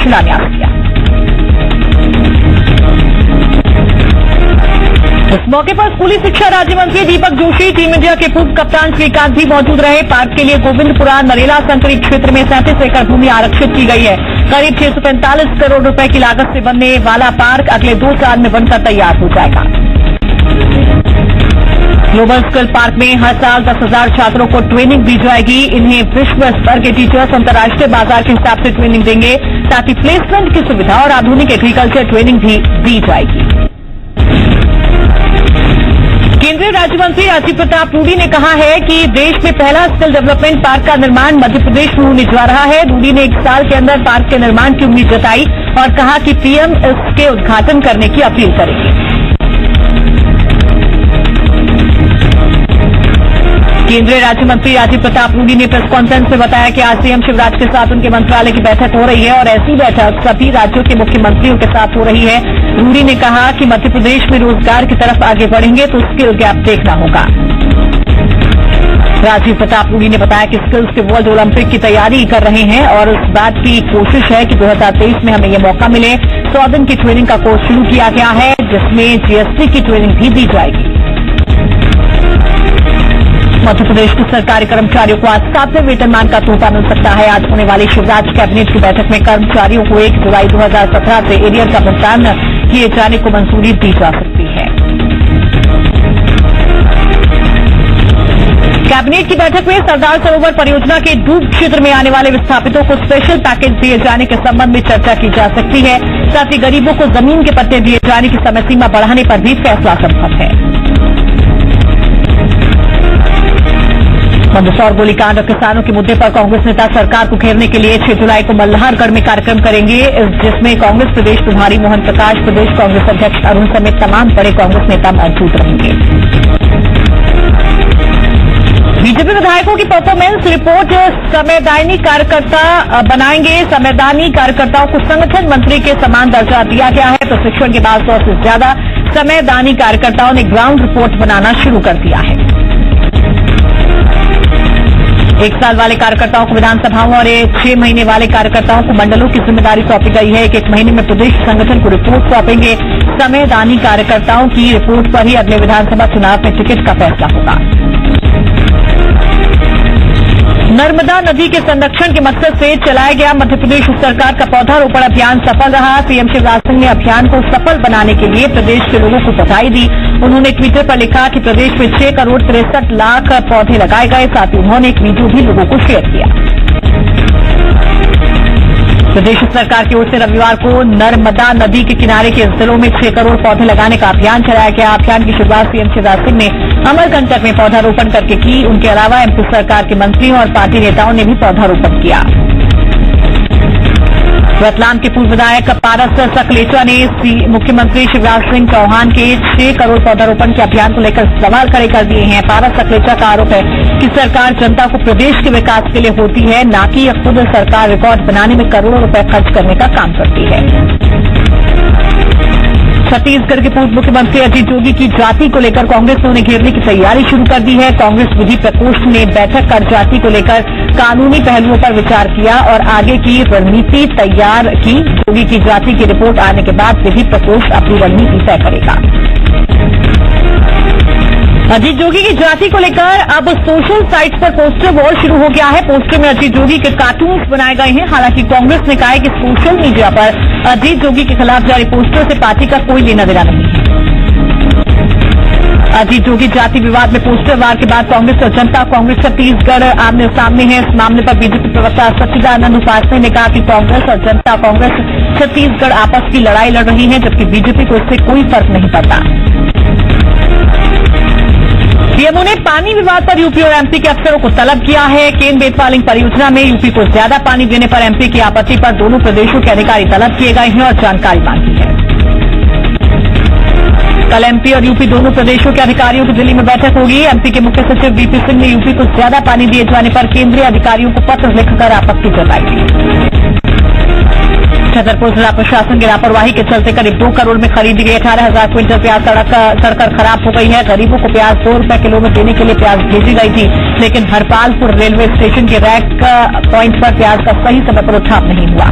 शिलान्यास किया। इस मौके पर स्कूली शिक्षा राज्य मंत्री दीपक जोशी, टीम इंडिया के पूर्व कप्तान श्रीकांत भी मौजूद रहे। पार्क के लिए गोविंदपुरा नरेला संकरी क्षेत्र में 37 एकड़ भूमि आरक्षित की गई है। करीब 645 करोड़ रुपए की लागत से बनने वाला पार्क अगले 2 साल में बनकर तैयार हो जाएगा। ग्लोबल स्किल पार्क में हर साल 10,000 छात्रों को ट्रेनिंग दी जाएगी। इन्हें विश्व स्तर के टीचर्स अंतर्राष्ट्रीय बाजार के हिसाब से ट्रेनिंग देंगे, साथ ही प्लेसमेंट की सुविधा और आधुनिक एग्रीकल्चर ट्रेनिंग भी दी जाएगी। केंद्रीय राज्य मंत्री राजीव प्रताप रूडी ने कहा है कि देश में पहला स्किल डेवलपमेंट पार्क का निर्माण मध्य प्रदेश में होने जा रहा है। रूडी ने 1 साल के अंदर पार्क के निर्माण की उम्मीद जताई और कहा कि पीएम इसके उद्घाटन करने की अपील करेंगे। केंद्रीय राज्य मंत्री राजीव प्रताप रूडी ने प्रेस कॉन्फ्रेंस में बताया कि आज सीएम शिवराज के साथ उनके मंत्रालय की बैठक हो रही है और ऐसी बैठक सभी राज्यों के मुख्यमंत्रियों के साथ हो रही है। रूडी ने कहा कि मध्य प्रदेश में रोजगार की तरफ आगे बढ़ेंगे तो स्किल गैप देखना होगा। राजीव प्रताप रूडी ने बताया कि स्किल्स के वर्ल्ड ओलंपिक की तैयारी कर रहे हैं और इस बात की कोशिश है कि 2023 में हमें यह मौका मिले। 100 दिन की ट्रेनिंग का कोर्स शुरू किया गया है, जिसमें जीएसटी की ट्रेनिंग भी दी जाएगी। मध्य प्रदेश के सरकारी कर्मचारियों को आज 7वें वेतनमान का तोहफा मिल सकता है। आज होने वाली शिवराज कैबिनेट की बैठक में कर्मचारियों को 1 जुलाई 2017 से एरियर का भुगतान किए जाने को मंजूरी दी जा सकती है। कैबिनेट की बैठक में सरदार सरोवर परियोजना के डूब क्षेत्र में आने वाले विस्थापितों को स्पेशल पैकेज दिए जाने के संबंध में चर्चा की जा सकती है। साथ ही गरीबों को जमीन के पट्टे दिए जाने की समय सीमा बढ़ाने पर भी फैसला संभव है। मंदसौर गोलीकांड और किसानों के मुद्दे पर कांग्रेस नेता सरकार को घेरने के लिए 6 जुलाई को मल्हारगढ़ में कार्यक्रम करेंगे, जिसमें कांग्रेस प्रदेश प्रभारी मोहन प्रकाश, प्रदेश कांग्रेस अध्यक्ष अरुण समेत तमाम बड़े कांग्रेस नेता मौजूद रहेंगे। बीजेपी विधायकों की परफॉर्मेंस रिपोर्ट संवैधानिक कार्यकर्ता बनाएंगे। संवैधानिक कार्यकर्ताओं को संगठन मंत्री के समान दर्जा दिया गया है। प्रशिक्षण के बाद 100 से ज्यादा संवैधानिक कार्यकर्ताओं ने ग्राउंड रिपोर्ट बनाना शुरू कर दिया है। 1 साल वाले कार्यकर्ताओं को विधानसभाओं और 6 महीने वाले कार्यकर्ताओं को मंडलों की जिम्मेदारी सौंपी गई है। 1 महीने में प्रदेश संगठन को रिपोर्ट सौंपेंगे। संवैधानिक कार्यकर्ताओं की रिपोर्ट पर ही अगले विधानसभा चुनाव में टिकट का फैसला होगा। नर्मदा नदी के संरक्षण के मकसद से चलाया गया मध्य प्रदेश सरकार का पौधारोपण अभियान सफल रहा। सीएम शिवराज सिंह ने अभियान को सफल बनाने के लिए प्रदेश के लोगों को बधाई दी। उन्होंने ट्विटर पर लिखा कि प्रदेश में 6 करोड़ 63 लाख पौधे लगाए गए। साथ ही उन्होंने एक वीडियो भी लोगों को शेयर किया। प्रदेश सरकार की ओर से रविवार को नर्मदा नदी के किनारे के जिलों में 6 करोड़ पौधे लगाने का अभियान चलाया गया। अभियान की शुरुआत सीएम शिवराज सिंह ने अमरकंटक में पौधारोपण करके की। उनके अलावा एमपी सरकार के मंत्रियों और पार्टी नेताओं ने भी पौधारोपण किया। रतलाम के पूर्व विधायक पारस सकलेचा ने मुख्यमंत्री शिवराज सिंह चौहान के 6 करोड़ पौधारोपण के अभियान को लेकर सवाल खड़े कर दिए हैं। पारस सकलेचा का आरोप है कि सरकार जनता को प्रदेश के विकास के लिए होती है, न कि खुद सरकार रिकॉर्ड बनाने में करोड़ों रुपए खर्च करने का काम करती है। छत्तीसगढ़ के पूर्व मुख्यमंत्री अजीत जोगी की जाति को लेकर कांग्रेस ने उन्हें घेरने की तैयारी शुरू कर दी है। कांग्रेस विधि प्रकोष्ठ ने बैठक कर जाति को लेकर कानूनी पहलुओं पर विचार किया और आगे की रणनीति तैयार की। जोगी की जाति की रिपोर्ट आने के बाद विधि प्रकोष्ठ अपनी रणनीति तय करेगा। अजीत जोगी की जाति को लेकर अब सोशल साइट्स पर पोस्टर वॉर शुरू हो गया है। पोस्टर में अजीत जोगी के कार्टून्स बनाए गए हैं। हालांकि कांग्रेस ने कहा है कि सोशल मीडिया पर अजीत जोगी के खिलाफ जारी पोस्टर से पार्टी का कोई लेना देना नहीं है। अजीत जोगी जाति विवाद में पोस्टर वार के बाद कांग्रेस और जनता कांग्रेस छत्तीसगढ़ आमने सामने है। इस मामले पर बीजेपी प्रवक्ता सच्चिदानंद उपाध्याय ने कहा कि कांग्रेस और जनता कांग्रेस छत्तीसगढ़ आपस की लड़ाई लड़ रही है, जबकि बीजेपी को इससे कोई फर्क नहीं पड़ता। पीएमओ ने पानी विवाद पर यूपी और एमपी के अफसरों को तलब किया है। केन बेतवालिंग परियोजना में यूपी को ज्यादा पानी देने पर एमपी की आपत्ति पर दोनों प्रदेशों के अधिकारी तलब किए गए हैं और जानकारी मांगी है। कल एमपी और यूपी दोनों प्रदेशों के अधिकारियों की दिल्ली में बैठक होगी। एमपी के मुख्य सचिव बीपी सिंह ने यूपी को ज्यादा पानी दिए जाने पर केंद्रीय अधिकारियों को पत्र लिखकर आपत्ति जताई थी। छतरपुर जिला प्रशासन की लापरवाही के चलते करीब 2 करोड़ में खरीदी गई 18,000 क्विंटल प्याज सड़कर खराब हो गई है। गरीबों को प्याज 2 रुपए किलो में देने के लिए प्याज भेजी गई थी, लेकिन हरपालपुर रेलवे स्टेशन के रैक पॉइंट पर प्याज का सही समय पर उठाव नहीं हुआ।